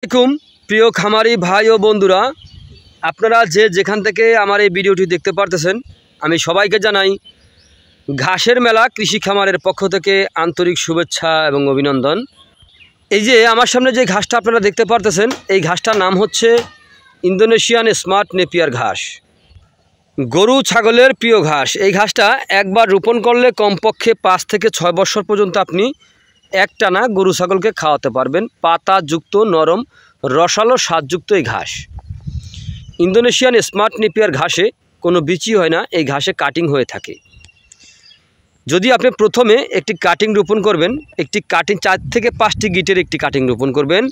আসসালামু আলাইকুম প্রিয় খামারি ভাই ও বন্ধুরা, আপনারা যে যেখান থেকে আমার এই ভিডিওটি দেখতে পারতেছেন, আমি সবাইকে জানাই ঘাসের মেলা কৃষি খামারের পক্ষ থেকে আন্তরিক শুভেচ্ছা এবং অভিনন্দন। এই যে আমার সামনে যে ঘাসটা আপনারা দেখতে পারতেছেন, এই ঘাসটার নাম হচ্ছে ইন্দোনেশিয়ান স্মার্ট নেপিয়ার ঘাস। গরু ছাগলের প্রিয় ঘাস। এই ঘাসটা একবার রোপণ করলে কমপক্ষে 5 থেকে 6 বছর পর্যন্ত আপনি একটানা গরু ছাগলকে খাওয়াতে পারবেন। পাতাযুক্ত নরম রসালো স্বাদযুক্ত এই ঘাস। ইন্দোনেশিয়ান স্মার্ট নেপিয়ার ঘাসে কোনো বিচি হয় না, এই ঘাসে কাটিং হয়ে থাকে। যদি আপনি প্রথমে একটি কাটিং রোপণ করবেন, একটি কাটিং 4 থেকে 5টি গিটের একটি কাটিং রোপণ করবেন।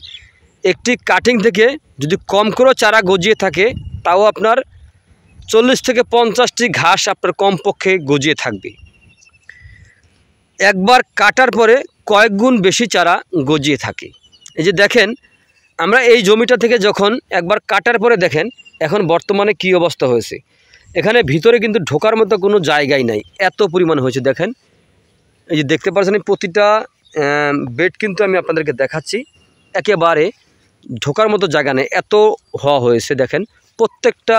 একটি কাটিং থেকে যদি কম করে চারা গজিয়ে থাকে, তাও আপনার 40 থেকে 50টি ঘাস আপনার কমপক্ষে গজিয়ে থাকবে। একবার কাটার পরে কয়েক গুণ বেশি চারা গজিয়ে থাকে। এই যে দেখেন, আমরা এই জমিটা থেকে যখন একবার কাটার পরে দেখেন এখন বর্তমানে কি অবস্থা হয়েছে। এখানে ভিতরে কিন্তু ঢোকার মতো কোনো জায়গাই নাই, এত পরিমাণ হয়েছে। দেখেন, এই যে দেখতে পাচ্ছেন প্রতিটা বেড কিন্তু আমি আপনাদেরকে দেখাচ্ছি, একেবারে ঢোকার মতো জায়গা নেই, এত হওয়া হয়েছে। দেখেন প্রত্যেকটা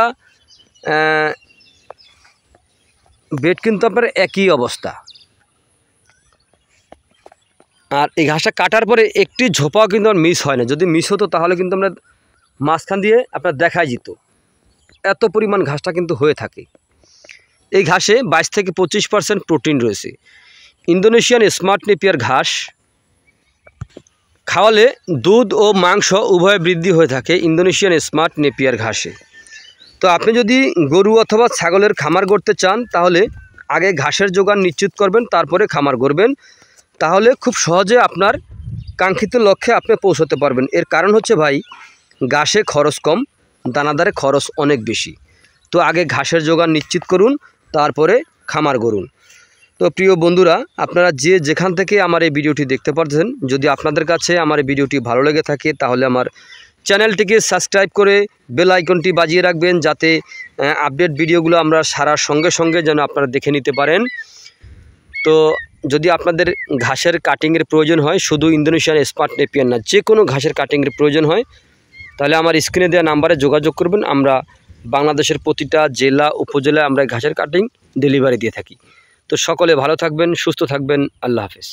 বেড কিন্তু আপনার একই অবস্থা। আর এই ঘাসটা কাটার পরে একটি ঝোপাও কিন্তু আমার মিস হয় না। যদি মিস হতো তাহলে কিন্তু আমরা মাঝখান দিয়ে আপনার দেখাই যেত, এত পরিমাণ ঘাসটা কিন্তু হয়ে থাকে। এই ঘাসে 22 থেকে 25% প্রোটিন রয়েছে। ইন্দোনেশিয়ান স্মার্ট নেপিয়ার ঘাস খাওয়ালে দুধ ও মাংস উভয় বৃদ্ধি হয়ে থাকে ইন্দোনেশিয়ান স্মার্ট নেপিয়ার ঘাসে। তো আপনি যদি গরু অথবা ছাগলের খামার করতে চান, তাহলে আগে ঘাসের যোগান নিশ্চিত করবেন, তারপরে খামার করবেন। তাহলে খুব সহজে আপনার কাঙ্ক্ষিত লক্ষ্যে আপনি পৌঁছতে পারবেন। এর কারণ হচ্ছে ভাই, ঘাসে খরচ কম, দানাদারে খরচ অনেক বেশি। তো আগে ঘাসের যোগান নিশ্চিত করুন, তারপরে খামার করুন। তো প্রিয় বন্ধুরা, আপনারা যে যেখান থেকে আমার এই ভিডিওটি দেখতে পাচ্ছেন, যদি আপনাদের কাছে আমার এই ভিডিওটি ভালো লেগে থাকে, তাহলে আমার চ্যানেলটিকে সাবস্ক্রাইব করে বেল আইকনটি বাজিয়ে রাখবেন, যাতে আপডেট ভিডিওগুলো আমরা সারার সঙ্গে সঙ্গে যেন আপনারা দেখে নিতে পারেন। তো যদি আপনাদের ঘাসের কাটিংয়ের প্রয়োজন হয়, শুধু ইন্দোনেশিয়ান স্মার্ট নেপিয়ার না, যে কোনো ঘাসের কাটিংয়ের প্রয়োজন হয়, তাহলে আমার স্ক্রিনে দেওয়া নাম্বারে যোগাযোগ করবেন। আমরা বাংলাদেশের প্রতিটা জেলা উপজেলায় আমরা ঘাসের কাটিং ডেলিভারি দিয়ে থাকি। তো সকলে ভালো থাকবেন, সুস্থ থাকবেন। আল্লাহ হাফেজ।